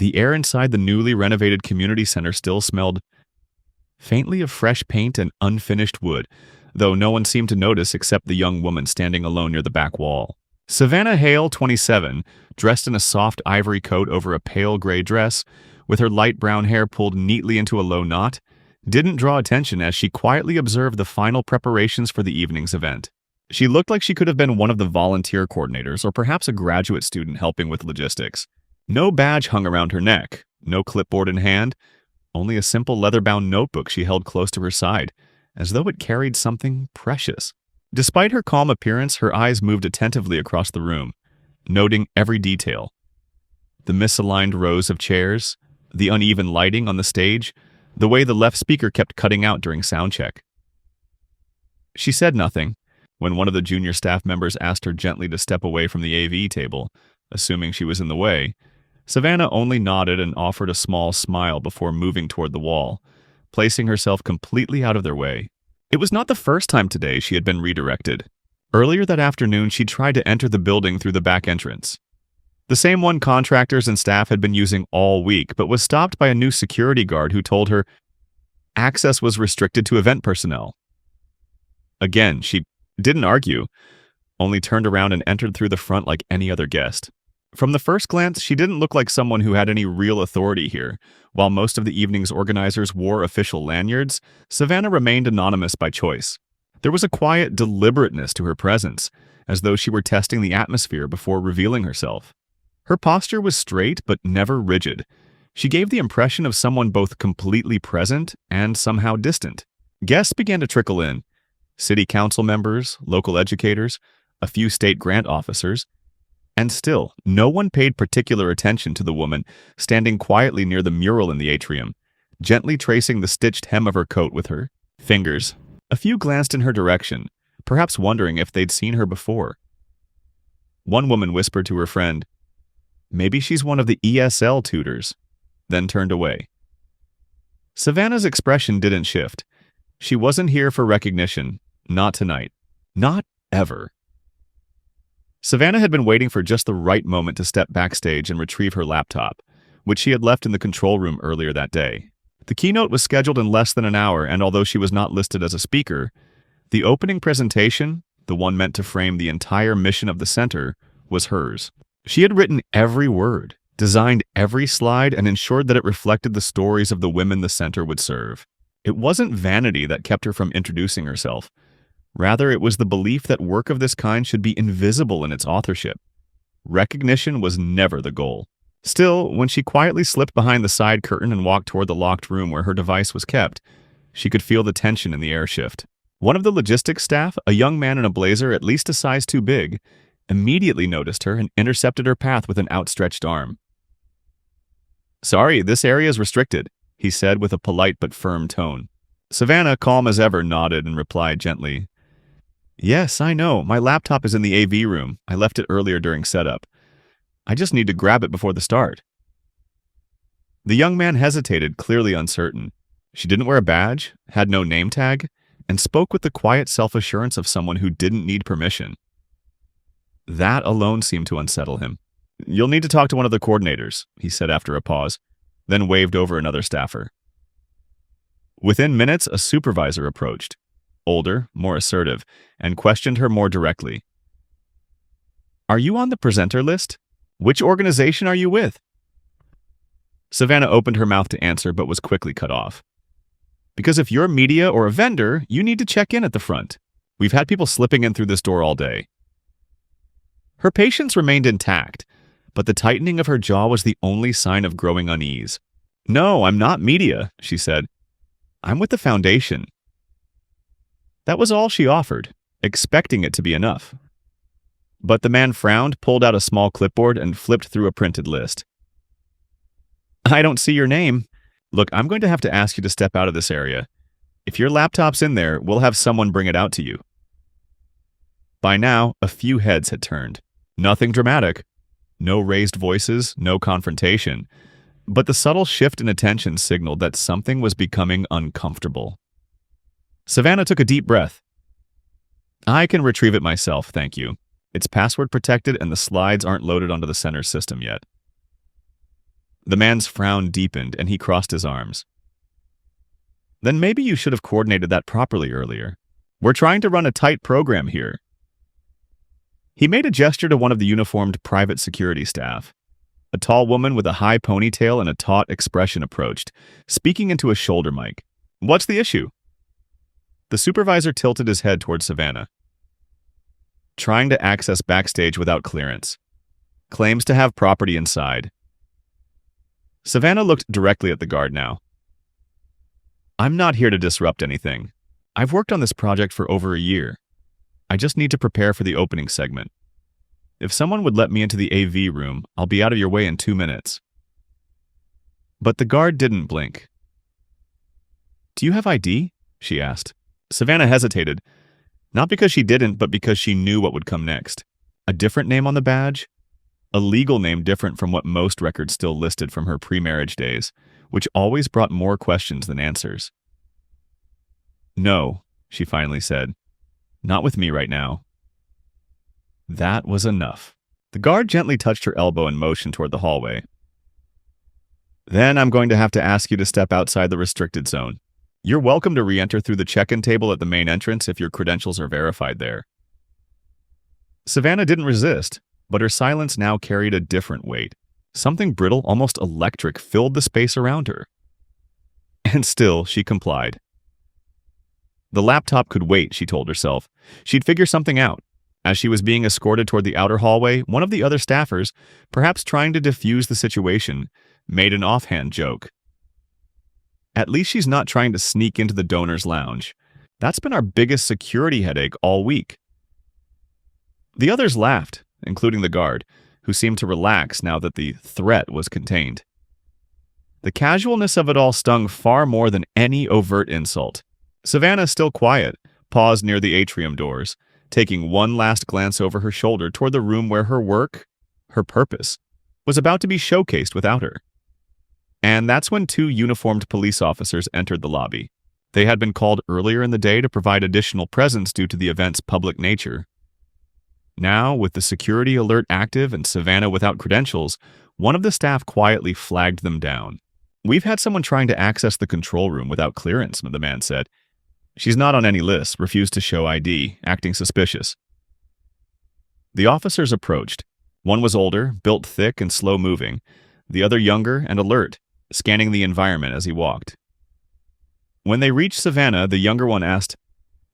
The air inside the newly renovated community center still smelled faintly of fresh paint and unfinished wood, though no one seemed to notice except the young woman standing alone near the back wall. Savannah Hale, 27, dressed in a soft ivory coat over a pale gray dress, with her light brown hair pulled neatly into a low knot, didn't draw attention as she quietly observed the final preparations for the evening's event. She looked like she could have been one of the volunteer coordinators or perhaps a graduate student helping with logistics. No badge hung around her neck, no clipboard in hand, only a simple leather-bound notebook she held close to her side, as though it carried something precious. Despite her calm appearance, her eyes moved attentively across the room, noting every detail. The misaligned rows of chairs, the uneven lighting on the stage, the way the left speaker kept cutting out during sound check. She said nothing when one of the junior staff members asked her gently to step away from the AV table, assuming she was in the way. Savannah only nodded and offered a small smile before moving toward the wall, placing herself completely out of their way. It was not the first time today she had been redirected. Earlier that afternoon, she tried to enter the building through the back entrance. The same one contractors and staff had been using all week, but was stopped by a new security guard who told her access was restricted to event personnel. Again, she didn't argue, only turned around and entered through the front like any other guest. From the first glance, she didn't look like someone who had any real authority here. While most of the evening's organizers wore official lanyards, Savannah remained anonymous by choice. There was a quiet deliberateness to her presence, as though she were testing the atmosphere before revealing herself. Her posture was straight but never rigid. She gave the impression of someone both completely present and somehow distant. Guests began to trickle in. City council members, local educators, a few state grant officers, and still, no one paid particular attention to the woman standing quietly near the mural in the atrium, gently tracing the stitched hem of her coat with her fingers. A few glanced in her direction, perhaps wondering if they'd seen her before. One woman whispered to her friend, "Maybe she's one of the ESL tutors," then turned away. Savannah's expression didn't shift. She wasn't here for recognition, not tonight, not ever. Savannah had been waiting for just the right moment to step backstage and retrieve her laptop, which she had left in the control room earlier that day. The keynote was scheduled in less than an hour, and although she was not listed as a speaker, the opening presentation, the one meant to frame the entire mission of the center, was hers. She had written every word, designed every slide, and ensured that it reflected the stories of the women the center would serve. It wasn't vanity that kept her from introducing herself. Rather, it was the belief that work of this kind should be invisible in its authorship. Recognition was never the goal. Still, when she quietly slipped behind the side curtain and walked toward the locked room where her device was kept, she could feel the tension in the air shift. One of the logistics staff, a young man in a blazer at least a size too big, immediately noticed her and intercepted her path with an outstretched arm. "Sorry, this area is restricted," he said with a polite but firm tone. Savannah, calm as ever, nodded and replied gently, "Yes, I know. My laptop is in the AV room. I left it earlier during setup. I just need to grab it before the start." The young man hesitated, clearly uncertain. She didn't wear a badge, had no name tag, and spoke with the quiet self-assurance of someone who didn't need permission. That alone seemed to unsettle him. "You'll need to talk to one of the coordinators," he said after a pause, then waved over another staffer. Within minutes, a supervisor approached, older, more assertive, and questioned her more directly. "Are you on the presenter list? Which organization are you with?" Savannah opened her mouth to answer but was quickly cut off. "Because if you're media or a vendor, you need to check in at the front. We've had people slipping in through this door all day." Her patience remained intact, but the tightening of her jaw was the only sign of growing unease. "No, I'm not media," she said. "I'm with the foundation." That was all she offered, expecting it to be enough. But the man frowned, pulled out a small clipboard, and flipped through a printed list. "I don't see your name. Look, I'm going to have to ask you to step out of this area. If your laptop's in there, we'll have someone bring it out to you." By now, a few heads had turned. Nothing dramatic. No raised voices, no confrontation. But the subtle shift in attention signaled that something was becoming uncomfortable. Savannah took a deep breath. "I can retrieve it myself, thank you. It's password protected and the slides aren't loaded onto the center system yet." The man's frown deepened, and he crossed his arms. Then maybe you should have coordinated that properly earlier. We're trying to run a tight program here. He made a gesture to one of the uniformed private security staff. A tall woman with a high ponytail and a taut expression approached, speaking into a shoulder mic. What's the issue? The supervisor tilted his head toward Savannah. Trying to access backstage without clearance. Claims to have property inside. Savannah looked directly at the guard now. I'm not here to disrupt anything. I've worked on this project for over a year. I just need to prepare for the opening segment. If someone would let me into the AV room, I'll be out of your way in 2 minutes. But the guard didn't blink. Do you have ID? She asked. Savannah hesitated, not because she didn't, but because she knew what would come next. A different name on the badge? A legal name different from what most records still listed from her pre-marriage days, which always brought more questions than answers. No, she finally said. Not with me right now. That was enough. The guard gently touched her elbow and motioned toward the hallway. Then I'm going to have to ask you to step outside the restricted zone. You're welcome to re-enter through the check-in table at the main entrance if your credentials are verified there. Savannah didn't resist, but her silence now carried a different weight. Something brittle, almost electric, filled the space around her. And still, she complied. The laptop could wait, she told herself. She'd figure something out. As she was being escorted toward the outer hallway, one of the other staffers, perhaps trying to defuse the situation, made an offhand joke. At least she's not trying to sneak into the donor's lounge. That's been our biggest security headache all week. The others laughed, including the guard, who seemed to relax now that the threat was contained. The casualness of it all stung far more than any overt insult. Savannah, still quiet, paused near the atrium doors, taking one last glance over her shoulder toward the room where her work, her purpose, was about to be showcased without her. And that's when 2 uniformed police officers entered the lobby. They had been called earlier in the day to provide additional presence due to the event's public nature. Now, with the security alert active and Savannah without credentials, one of the staff quietly flagged them down. We've had someone trying to access the control room without clearance, the man said. She's not on any list, refused to show ID, acting suspicious. The officers approached. One was older, built thick and slow-moving. The other younger and alert, scanning the environment as he walked. When they reached Savannah, the younger one asked,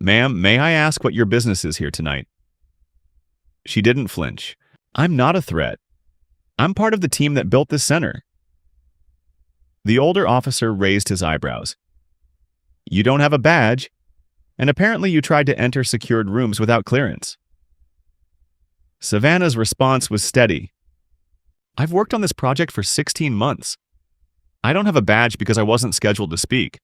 "Ma'am, may I ask what your business is here tonight?" She didn't flinch. "I'm not a threat. I'm part of the team that built this center." The older officer raised his eyebrows. "You don't have a badge, and apparently you tried to enter secured rooms without clearance." Savannah's response was steady. "I've worked on this project for 16 months. I don't have a badge because I wasn't scheduled to speak.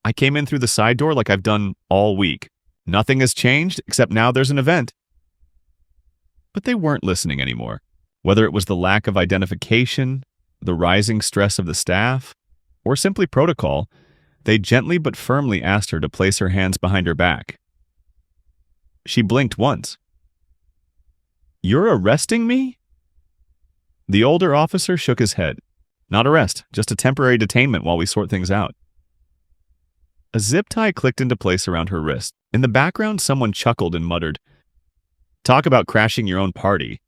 I came in through the side door like I've done all week. Nothing has changed except now there's an event." But they weren't listening anymore. Whether it was the lack of identification, the rising stress of the staff, or simply protocol, they gently but firmly asked her to place her hands behind her back. She blinked once. "You're arresting me?" The older officer shook his head. "Not arrest, just a temporary detainment while we sort things out." A zip tie clicked into place around her wrist. In the background, someone chuckled and muttered, "Talk about crashing your own party."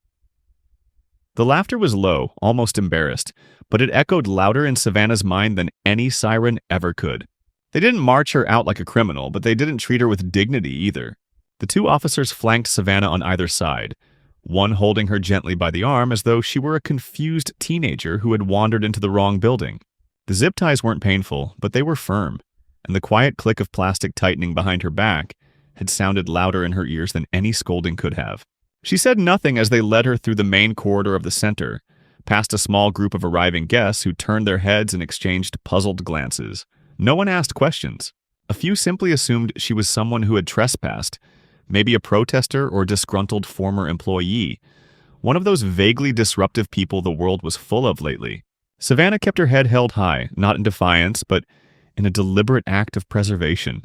The laughter was low, almost embarrassed, but it echoed louder in Savannah's mind than any siren ever could. They didn't march her out like a criminal, but they didn't treat her with dignity either. The 2 officers flanked Savannah on either side, one holding her gently by the arm as though she were a confused teenager who had wandered into the wrong building. The zip ties weren't painful, but they were firm, and the quiet click of plastic tightening behind her back had sounded louder in her ears than any scolding could have. She said nothing as they led her through the main corridor of the center, past a small group of arriving guests who turned their heads and exchanged puzzled glances. No one asked questions. A few simply assumed she was someone who had trespassed, maybe a protester or disgruntled former employee, one of those vaguely disruptive people the world was full of lately. Savannah kept her head held high, not in defiance, but in a deliberate act of preservation.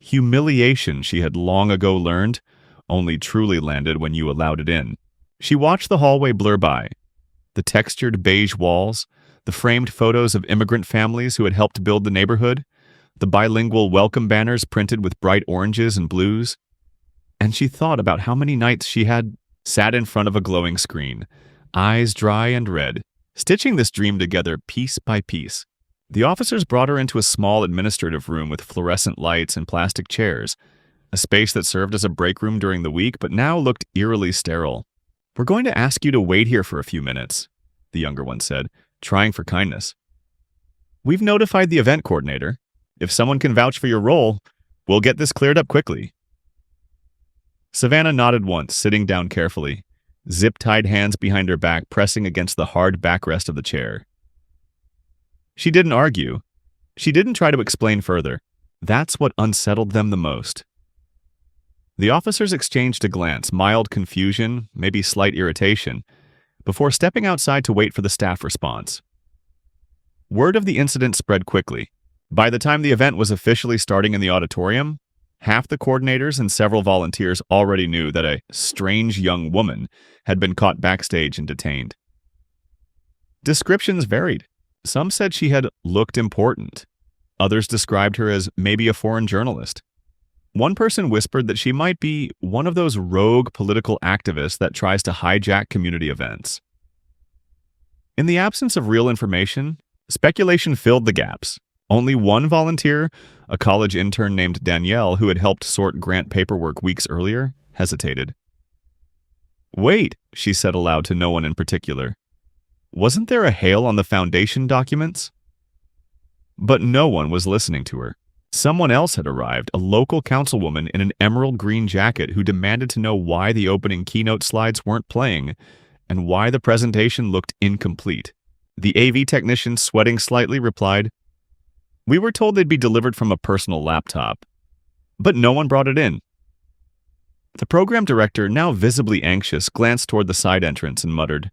Humiliation, she had long ago learned, only truly landed when you allowed it in. She watched the hallway blur by. The textured beige walls, the framed photos of immigrant families who had helped build the neighborhood, the bilingual welcome banners printed with bright oranges and blues. And she thought about how many nights she had sat in front of a glowing screen, eyes dry and red, stitching this dream together piece by piece. The officers brought her into a small administrative room with fluorescent lights and plastic chairs, a space that served as a break room during the week but now looked eerily sterile. "We're going to ask you to wait here for a few minutes," the younger one said, trying for kindness. "We've notified the event coordinator. If someone can vouch for your role, we'll get this cleared up quickly." Savannah nodded once, sitting down carefully, zip-tied hands behind her back pressing against the hard backrest of the chair. She didn't argue. She didn't try to explain further. That's what unsettled them the most. The officers exchanged a glance, mild confusion, maybe slight irritation, before stepping outside to wait for the staff response. Word of the incident spread quickly. By the time the event was officially starting in the auditorium, half the coordinators and several volunteers already knew that a strange young woman had been caught backstage and detained. Descriptions varied. Some said she had looked important. Others described her as maybe a foreign journalist. One person whispered that she might be one of those rogue political activists that tries to hijack community events. In the absence of real information, speculation filled the gaps. Only one volunteer, a college intern named Danielle who had helped sort grant paperwork weeks earlier, hesitated. "Wait," she said aloud to no one in particular. "Wasn't there a hail on the foundation documents?" But no one was listening to her. Someone else had arrived, a local councilwoman in an emerald green jacket who demanded to know why the opening keynote slides weren't playing and why the presentation looked incomplete. The AV technician, sweating slightly, replied, "We were told they'd be delivered from a personal laptop, but no one brought it in." The program director, now visibly anxious, glanced toward the side entrance and muttered,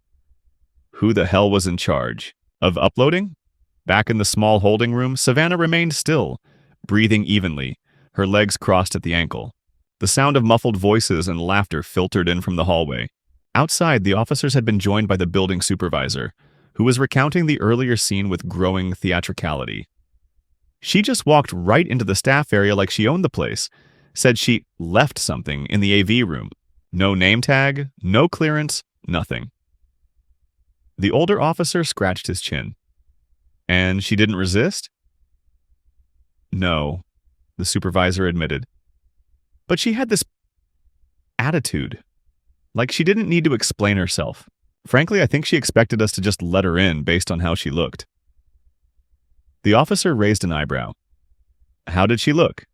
"Who the hell was in charge? Of uploading?" Back in the small holding room, Savannah remained still, breathing evenly, her legs crossed at the ankle. The sound of muffled voices and laughter filtered in from the hallway. Outside, the officers had been joined by the building supervisor, who was recounting the earlier scene with growing theatricality. She just walked right into the staff area like she owned the place, said she left something in the AV room. No name tag, no clearance, nothing. The older officer scratched his chin. "And she didn't resist?" "No," the supervisor admitted. "But she had this attitude, like she didn't need to explain herself. Frankly, I think she expected us to just let her in based on how she looked." The officer raised an eyebrow. "How did she look?"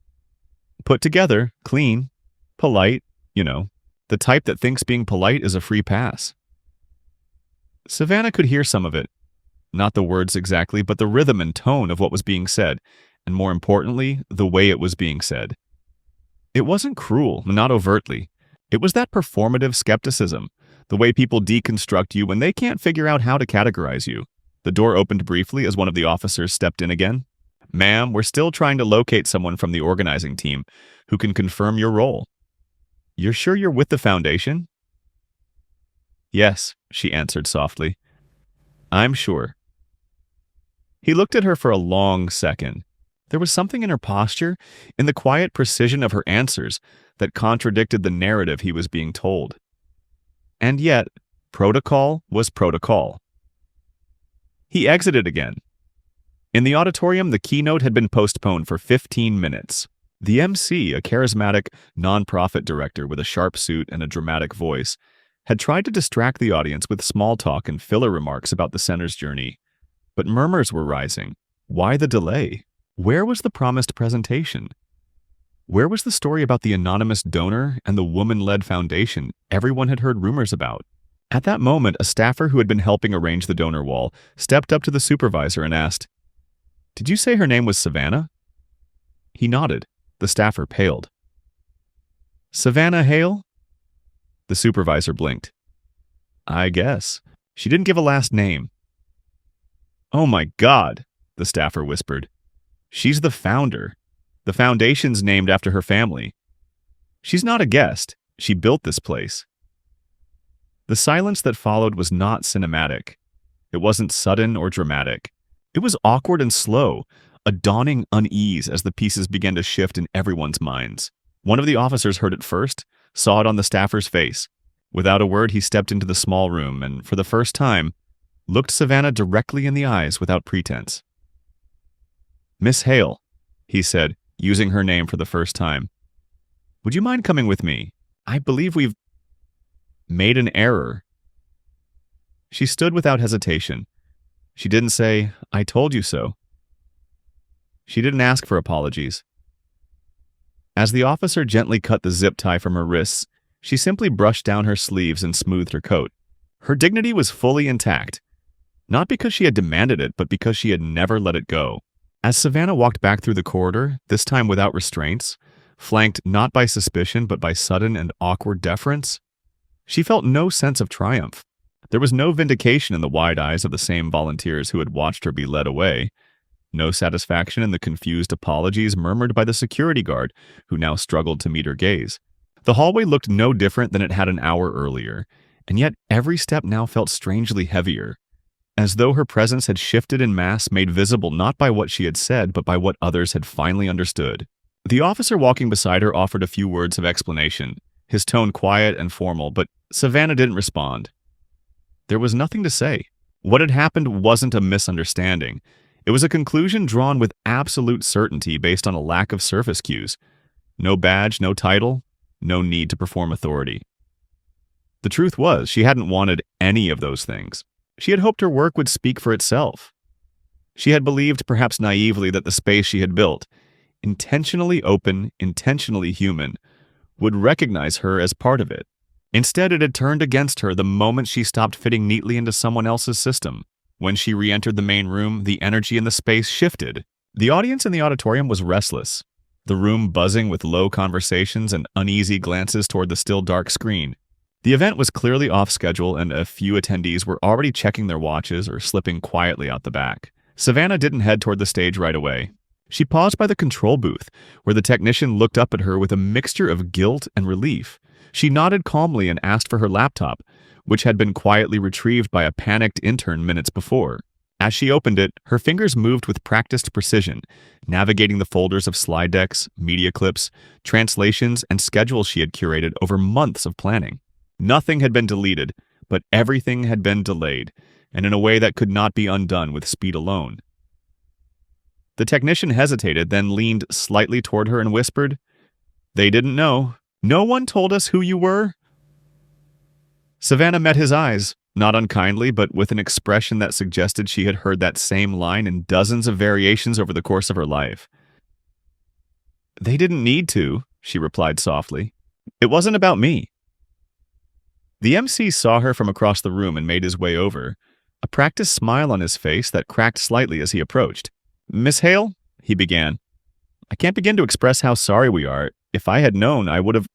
"Put together, clean, polite, the type that thinks being polite is a free pass." Savannah could hear some of it. Not the words exactly, but the rhythm and tone of what was being said, and more importantly, the way it was being said. It wasn't cruel, not overtly. It was that performative skepticism, the way people deconstruct you when they can't figure out how to categorize you. The door opened briefly as one of the officers stepped in again. "Ma'am, we're still trying to locate someone from the organizing team who can confirm your role." "You're sure you're with the foundation?" "Yes," she answered softly. "I'm sure." He looked at her for a long second. There was something in her posture, in the quiet precision of her answers, that contradicted the narrative he was being told. And yet, protocol was protocol. He exited again. In the auditorium, the keynote had been postponed for 15 minutes. The MC, a charismatic, nonprofit director with a sharp suit and a dramatic voice, had tried to distract the audience with small talk and filler remarks about the center's journey. But murmurs were rising. Why the delay? Where was the promised presentation? Where was the story about the anonymous donor and the woman-led foundation everyone had heard rumors about? At that moment, a staffer who had been helping arrange the donor wall stepped up to the supervisor and asked, "Did you say her name was Savannah?" He nodded. The staffer paled. "Savannah Hale?" The supervisor blinked. "I guess. She didn't give a last name." "Oh my God," the staffer whispered. "She's the founder. The foundation's named after her family. She's not a guest. She built this place." The silence that followed was not cinematic. It wasn't sudden or dramatic. It was awkward and slow, a dawning unease as the pieces began to shift in everyone's minds. One of the officers heard it first, saw it on the staffer's face. Without a word, he stepped into the small room and, for the first time, looked Savannah directly in the eyes without pretense. "Miss Hale," he said, using her name for the first time. "Would you mind coming with me? I believe we've made an error." She stood without hesitation. She didn't say, "I told you so." She didn't ask for apologies. As the officer gently cut the zip tie from her wrists, she simply brushed down her sleeves and smoothed her coat. Her dignity was fully intact, not because she had demanded it, but because she had never let it go. As Savannah walked back through the corridor, this time without restraints, flanked not by suspicion but by sudden and awkward deference, she felt no sense of triumph. There was no vindication in the wide eyes of the same volunteers who had watched her be led away, no satisfaction in the confused apologies murmured by the security guard who now struggled to meet her gaze. The hallway looked no different than it had an hour earlier, and yet every step now felt strangely heavier, as though her presence had shifted in mass, made visible not by what she had said, but by what others had finally understood. The officer walking beside her offered a few words of explanation, his tone quiet and formal, but Savannah didn't respond. There was nothing to say. What had happened wasn't a misunderstanding. It was a conclusion drawn with absolute certainty based on a lack of surface cues. No badge, no title, no need to perform authority. The truth was, she hadn't wanted any of those things. She had hoped her work would speak for itself. She had believed, perhaps naively, that the space she had built, intentionally open, intentionally human, would recognize her as part of it. Instead, it had turned against her the moment she stopped fitting neatly into someone else's system. When she re-entered the main room, the energy in the space shifted. The audience in the auditorium was restless, the room buzzing with low conversations and uneasy glances toward the still dark screen. The event was clearly off schedule, and a few attendees were already checking their watches or slipping quietly out the back. Savannah didn't head toward the stage right away. She paused by the control booth, where the technician looked up at her with a mixture of guilt and relief. She nodded calmly and asked for her laptop, which had been quietly retrieved by a panicked intern minutes before. As she opened it, her fingers moved with practiced precision, navigating the folders of slide decks, media clips, translations, and schedules she had curated over months of planning. Nothing had been deleted, but everything had been delayed, and in a way that could not be undone with speed alone. The technician hesitated, then leaned slightly toward her and whispered, "They didn't know. No one told us who you were." Savannah met his eyes, not unkindly, but with an expression that suggested she had heard that same line in dozens of variations over the course of her life. "They didn't need to," she replied softly. "It wasn't about me." The MC saw her from across the room and made his way over, a practiced smile on his face that cracked slightly as he approached. "Miss Hale," he began, "I can't begin to express how sorry we are. If I had known, I would have—"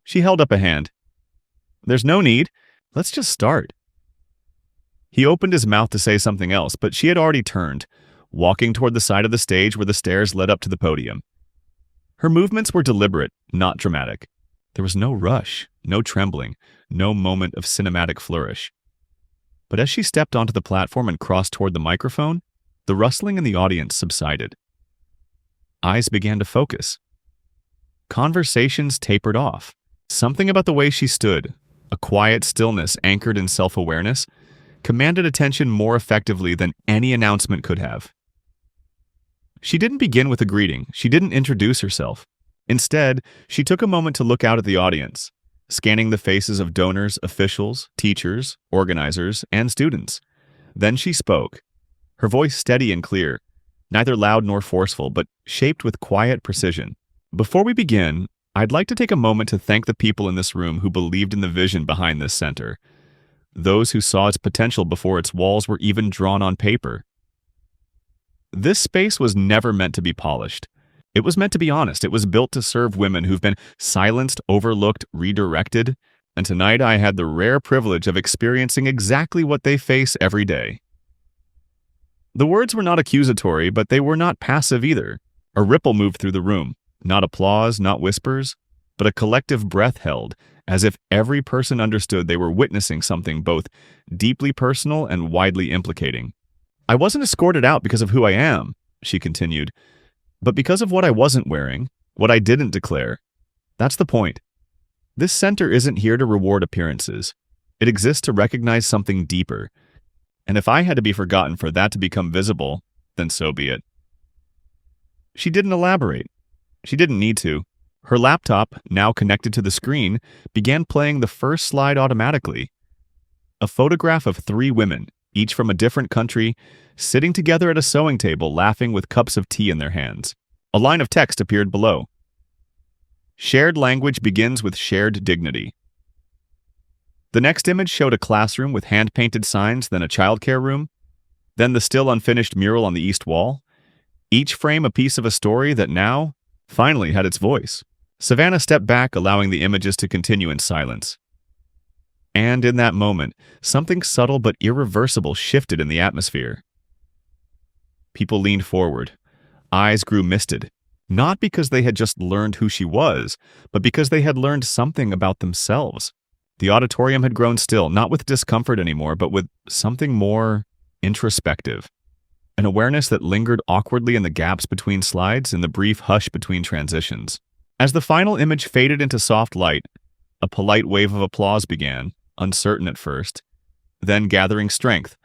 She held up a hand. "There's no need. Let's just start." He opened his mouth to say something else, but she had already turned, walking toward the side of the stage where the stairs led up to the podium. Her movements were deliberate, not dramatic. There was no rush, no trembling, no moment of cinematic flourish. But as she stepped onto the platform and crossed toward the microphone, the rustling in the audience subsided. Eyes began to focus. Conversations tapered off. Something about the way she stood, a quiet stillness anchored in self-awareness, commanded attention more effectively than any announcement could have. She didn't begin with a greeting. She didn't introduce herself. Instead, she took a moment to look out at the audience, scanning the faces of donors, officials, teachers, organizers, and students. Then she spoke, her voice steady and clear, neither loud nor forceful, but shaped with quiet precision. "Before we begin, I'd like to take a moment to thank the people in this room who believed in the vision behind this center, those who saw its potential before its walls were even drawn on paper. This space was never meant to be polished. It was meant to be honest. It was built to serve women who've been silenced, overlooked, redirected, and tonight I had the rare privilege of experiencing exactly what they face every day." The words were not accusatory, but they were not passive either. A ripple moved through the room. Not applause, not whispers, but a collective breath held as if every person understood they were witnessing something both deeply personal and widely implicating. "I wasn't escorted out because of who I am," she continued, "but because of what I wasn't wearing, what I didn't declare. That's the point. This center isn't here to reward appearances. It exists to recognize something deeper. And if I had to be forgotten for that to become visible, then so be it." She didn't elaborate. She didn't need to. Her laptop, now connected to the screen, began playing the first slide automatically. A photograph of 3 women, each from a different country, sitting together at a sewing table laughing with cups of tea in their hands. A line of text appeared below. "Shared language begins with shared dignity." The next image showed a classroom with hand-painted signs, then a childcare room, then the still unfinished mural on the east wall, each frame a piece of a story that now, finally, had its voice. Savannah stepped back, allowing the images to continue in silence. And in that moment, something subtle but irreversible shifted in the atmosphere. People leaned forward. Eyes grew misted, not because they had just learned who she was, but because they had learned something about themselves. The auditorium had grown still, not with discomfort anymore, but with something more introspective. An awareness that lingered awkwardly in the gaps between slides, in the brief hush between transitions. As the final image faded into soft light, a polite wave of applause began, uncertain at first, then gathering strength,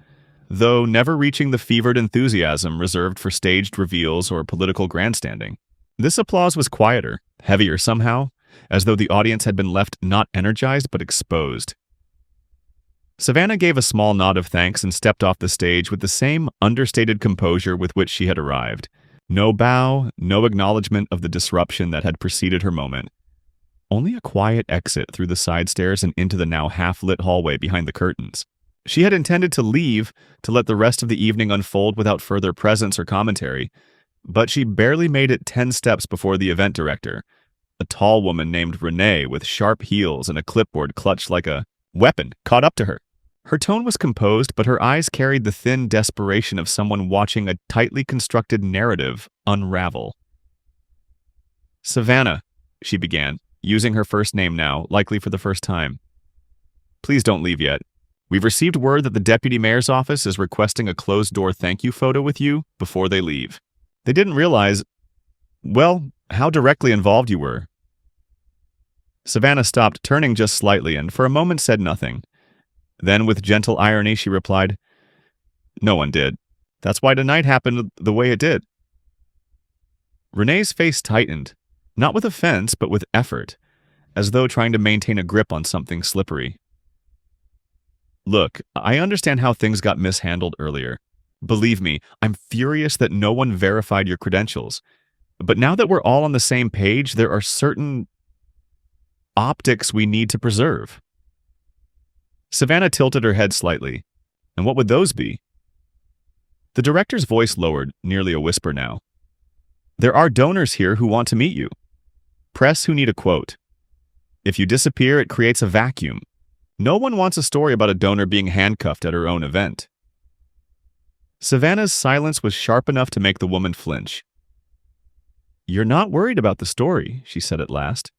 though never reaching the fevered enthusiasm reserved for staged reveals or political grandstanding. This applause was quieter, heavier somehow, as though the audience had been left not energized but exposed. Savannah gave a small nod of thanks and stepped off the stage with the same understated composure with which she had arrived. No bow, no acknowledgement of the disruption that had preceded her moment. Only a quiet exit through the side stairs and into the now half-lit hallway behind the curtains. She had intended to leave to let the rest of the evening unfold without further presence or commentary, but she barely made it 10 steps before the event director, a tall woman named Renee with sharp heels and a clipboard clutched like a weapon, caught up to her. Her tone was composed, but her eyes carried the thin desperation of someone watching a tightly constructed narrative unravel. "Savannah," she began, using her first name now, likely for the first time. "Please don't leave yet. We've received word that the deputy mayor's office is requesting a closed-door thank you photo with you before they leave. They didn't realize, well, how directly involved you were." Savannah stopped, turning just slightly, and for a moment said nothing. Then, with gentle irony, she replied, "No one did. That's why tonight happened the way it did." Renee's face tightened, not with offense, but with effort, as though trying to maintain a grip on something slippery. "Look, I understand how things got mishandled earlier. Believe me, I'm furious that no one verified your credentials. But now that we're all on the same page, there are certain optics we need to preserve." Savannah tilted her head slightly. "And what would those be?" The director's voice lowered, nearly a whisper now. "There are donors here who want to meet you. Press who need a quote. If you disappear, it creates a vacuum. No one wants a story about a donor being handcuffed at her own event." Savannah's silence was sharp enough to make the woman flinch. "You're not worried about the story," she said at last.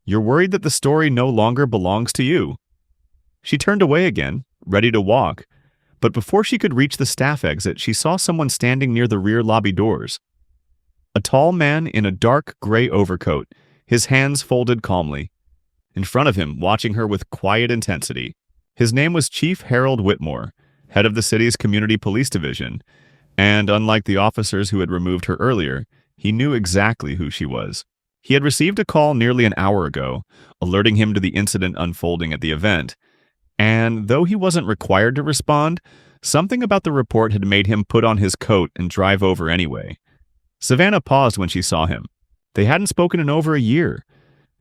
"You're worried that the story no longer belongs to you." She turned away again, ready to walk, but before she could reach the staff exit, she saw someone standing near the rear lobby doors. A tall man in a dark gray overcoat, his hands folded calmly. In front of him, watching her with quiet intensity. His name was Chief Harold Whitmore, head of the city's community police division, and unlike the officers who had removed her earlier, he knew exactly who she was. He had received a call nearly an hour ago, alerting him to the incident unfolding at the event, and though he wasn't required to respond, something about the report had made him put on his coat and drive over anyway. Savannah paused when she saw him. They hadn't spoken in over a year,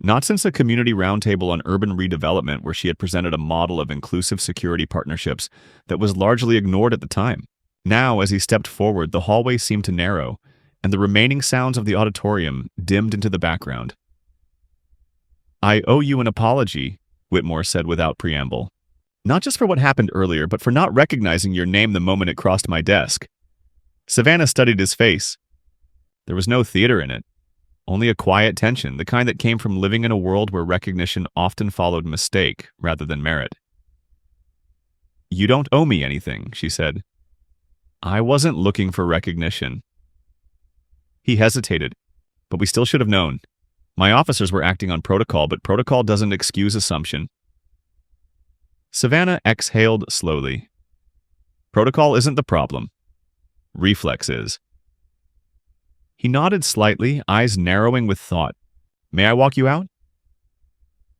not since a community roundtable on urban redevelopment where she had presented a model of inclusive security partnerships that was largely ignored at the time. Now, as he stepped forward, the hallway seemed to narrow, and the remaining sounds of the auditorium dimmed into the background. "I owe you an apology," Whitmore said without preamble. "Not just for what happened earlier, but for not recognizing your name the moment it crossed my desk." Savannah studied his face. There was no theater in it. Only a quiet tension, the kind that came from living in a world where recognition often followed mistake rather than merit. "You don't owe me anything," she said. "I wasn't looking for recognition." He hesitated, but we still should have known. My officers were acting on protocol, but protocol doesn't excuse assumption. Savannah exhaled slowly. Protocol isn't the problem. Reflex is. He nodded slightly, eyes narrowing with thought. "May I walk you out?"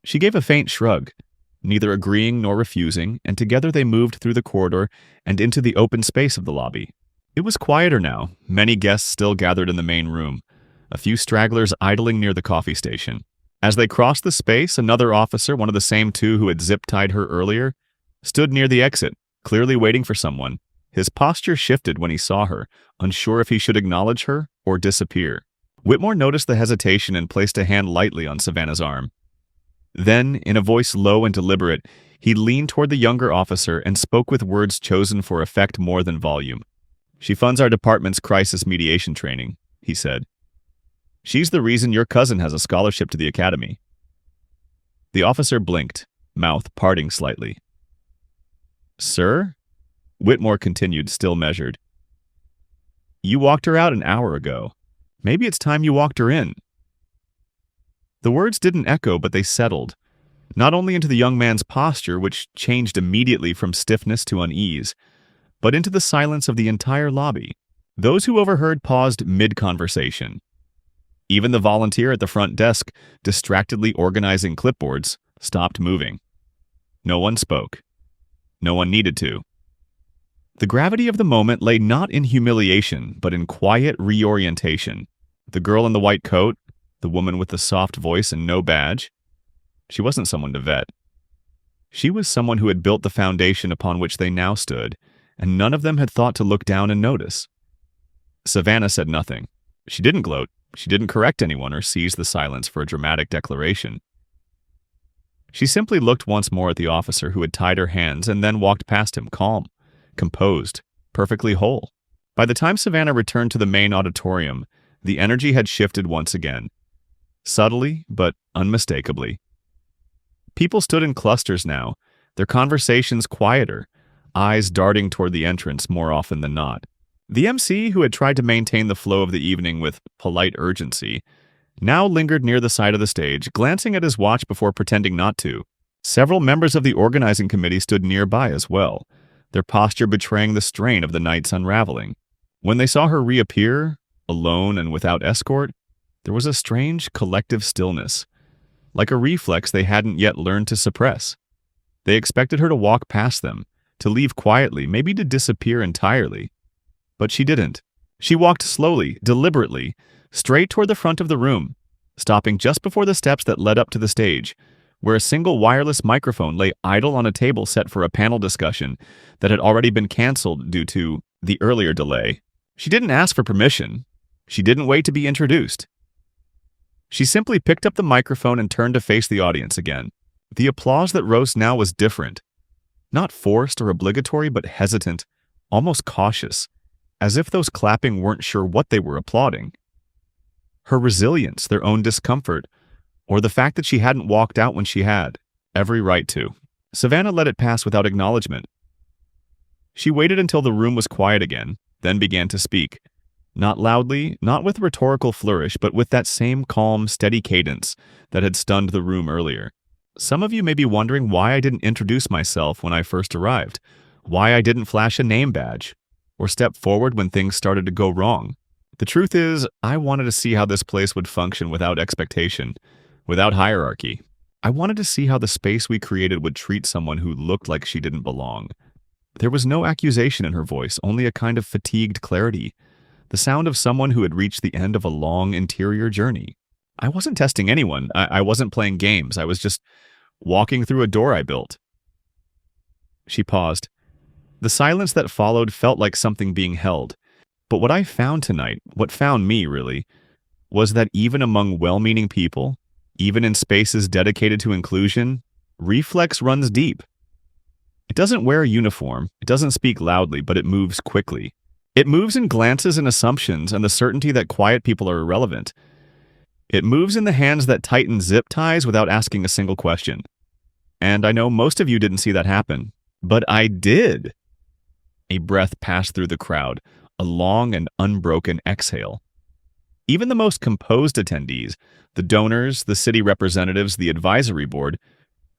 She gave a faint shrug, neither agreeing nor refusing, and together they moved through the corridor and into the open space of the lobby. It was quieter now, many guests still gathered in the main room, a few stragglers idling near the coffee station. As they crossed the space, another officer, one of the same two who had zip-tied her earlier, stood near the exit, clearly waiting for someone. His posture shifted when he saw her, unsure if he should acknowledge her or disappear. Whitmore noticed the hesitation and placed a hand lightly on Savannah's arm. Then, in a voice low and deliberate, he leaned toward the younger officer and spoke with words chosen for effect more than volume. "She funds our department's crisis mediation training," he said. "She's the reason your cousin has a scholarship to the academy." The officer blinked, mouth parting slightly. "Sir?" Whitmore continued, still measured. "You walked her out an hour ago. Maybe it's time you walked her in." The words didn't echo, but they settled, not only into the young man's posture, which changed immediately from stiffness to unease, but into the silence of the entire lobby. Those who overheard paused mid-conversation. Even the volunteer at the front desk, distractedly organizing clipboards, stopped moving. No one spoke. No one needed to. The gravity of the moment lay not in humiliation, but in quiet reorientation. The girl in the white coat, the woman with the soft voice and no badge, she wasn't someone to vet. She was someone who had built the foundation upon which they now stood, and none of them had thought to look down and notice. Savannah said nothing. She didn't gloat. She didn't correct anyone or seize the silence for a dramatic declaration. She simply looked once more at the officer who had tied her hands and then walked past him, calm, composed, perfectly whole. By the time Savannah returned to the main auditorium, the energy had shifted once again. Subtly, but unmistakably. People stood in clusters now, their conversations quieter, eyes darting toward the entrance more often than not. The MC, who had tried to maintain the flow of the evening with polite urgency, now lingered near the side of the stage, glancing at his watch before pretending not to. Several members of the organizing committee stood nearby as well, their posture betraying the strain of the night's unraveling. When they saw her reappear, alone and without escort, there was a strange collective stillness, like a reflex they hadn't yet learned to suppress. They expected her to walk past them, to leave quietly, maybe to disappear entirely. But she didn't. She walked slowly, deliberately, straight toward the front of the room, stopping just before the steps that led up to the stage, where a single wireless microphone lay idle on a table set for a panel discussion that had already been canceled due to the earlier delay. She didn't ask for permission. She didn't wait to be introduced. She simply picked up the microphone and turned to face the audience again. The applause that rose now was different. Not forced or obligatory, but hesitant, almost cautious, as if those clapping weren't sure what they were applauding. Her resilience, their own discomfort, or the fact that she hadn't walked out when she had every right to. Savannah let it pass without acknowledgement. She waited until the room was quiet again, then began to speak. Not loudly, not with rhetorical flourish, but with that same calm, steady cadence that had stunned the room earlier. Some of you may be wondering why I didn't introduce myself when I first arrived, why I didn't flash a name badge, or step forward when things started to go wrong. The truth is, I wanted to see how this place would function without expectation, without hierarchy. I wanted to see how the space we created would treat someone who looked like she didn't belong. There was no accusation in her voice, only a kind of fatigued clarity, the sound of someone who had reached the end of a long interior journey. I wasn't testing anyone. I wasn't playing games. I was just walking through a door I built. She paused. The silence that followed felt like something being held. But what I found tonight, what found me really, was that even among well-meaning people, even in spaces dedicated to inclusion, reflex runs deep. It doesn't wear a uniform, it doesn't speak loudly, but it moves quickly. It moves in glances and assumptions and the certainty that quiet people are irrelevant. It moves in the hands that tighten zip ties without asking a single question. And I know most of you didn't see that happen, but I did. A breath passed through the crowd, a long and unbroken exhale. Even the most composed attendees, the donors, the city representatives, the advisory board,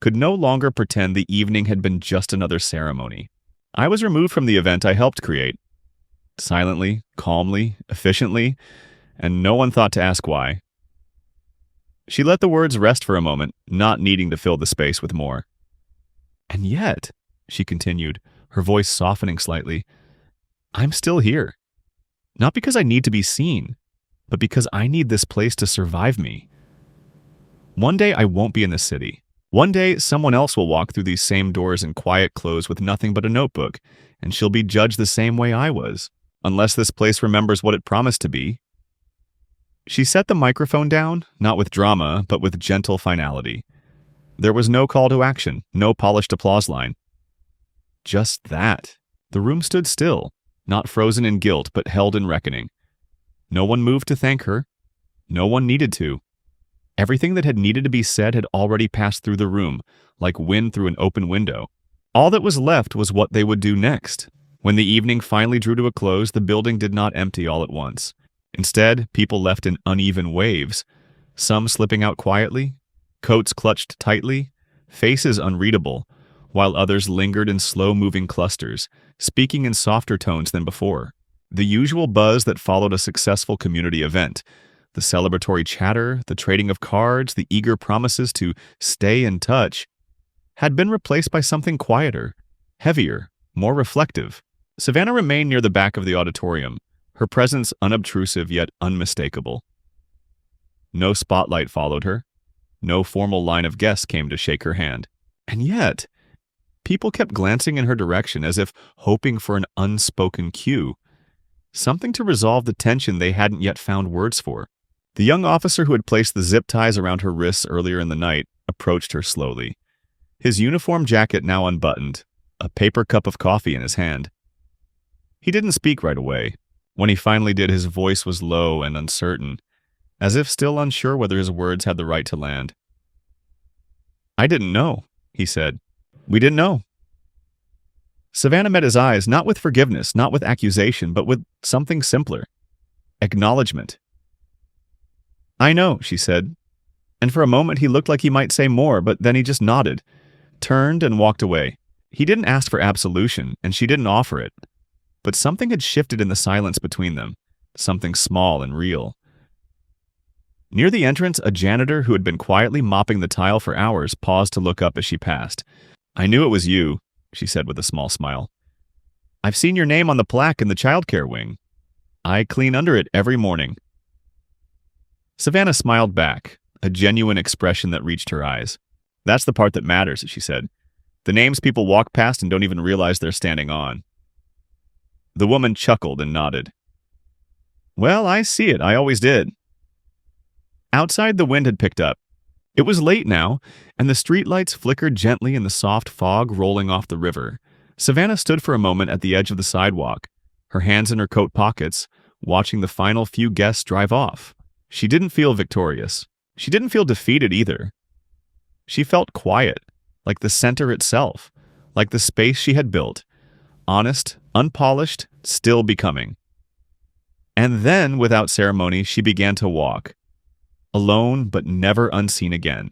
could no longer pretend the evening had been just another ceremony. I was removed from the event I helped create. Silently, calmly, efficiently, and no one thought to ask why. She let the words rest for a moment, not needing to fill the space with more. And yet, she continued, her voice softening slightly, I'm still here. Not because I need to be seen, but because I need this place to survive me. One day I won't be in the city. One day someone else will walk through these same doors in quiet clothes with nothing but a notebook, and she'll be judged the same way I was, unless this place remembers what it promised to be. She set the microphone down, not with drama, but with gentle finality. There was no call to action, no polished applause line. Just that. The room stood still, not frozen in guilt, but held in reckoning. No one moved to thank her. No one needed to. Everything that had needed to be said had already passed through the room, like wind through an open window. All that was left was what they would do next. When the evening finally drew to a close, the building did not empty all at once. Instead, people left in uneven waves, some slipping out quietly, coats clutched tightly, faces unreadable, while others lingered in slow-moving clusters, speaking in softer tones than before. The usual buzz that followed a successful community event, the celebratory chatter, the trading of cards, the eager promises to stay in touch, had been replaced by something quieter, heavier, more reflective. Savannah remained near the back of the auditorium, her presence unobtrusive yet unmistakable. No spotlight followed her. No formal line of guests came to shake her hand. And yet, people kept glancing in her direction as if hoping for an unspoken cue, something to resolve the tension they hadn't yet found words for. The young officer who had placed the zip ties around her wrists earlier in the night approached her slowly, his uniform jacket now unbuttoned, a paper cup of coffee in his hand. He didn't speak right away. When he finally did, his voice was low and uncertain, as if still unsure whether his words had the right to land. I didn't know, he said. We didn't know. Savannah met his eyes, not with forgiveness, not with accusation, but with something simpler. Acknowledgement. I know, she said. And for a moment he looked like he might say more, but then he just nodded, turned and walked away. He didn't ask for absolution, and she didn't offer it. But something had shifted in the silence between them, something small and real. Near the entrance, a janitor who had been quietly mopping the tile for hours paused to look up as she passed. I knew it was you, she said with a small smile. I've seen your name on the plaque in the childcare wing. I clean under it every morning. Savannah smiled back, a genuine expression that reached her eyes. That's the part that matters, she said. The names people walk past and don't even realize they're standing on. The woman chuckled and nodded. Well, I see it. I always did. Outside, the wind had picked up. It was late now, and the streetlights flickered gently in the soft fog rolling off the river. Savannah stood for a moment at the edge of the sidewalk, her hands in her coat pockets, watching the final few guests drive off. She didn't feel victorious. She didn't feel defeated either. She felt quiet, like the center itself, like the space she had built, honest, unpolished, still becoming. And then, without ceremony, she began to walk, alone but never unseen again.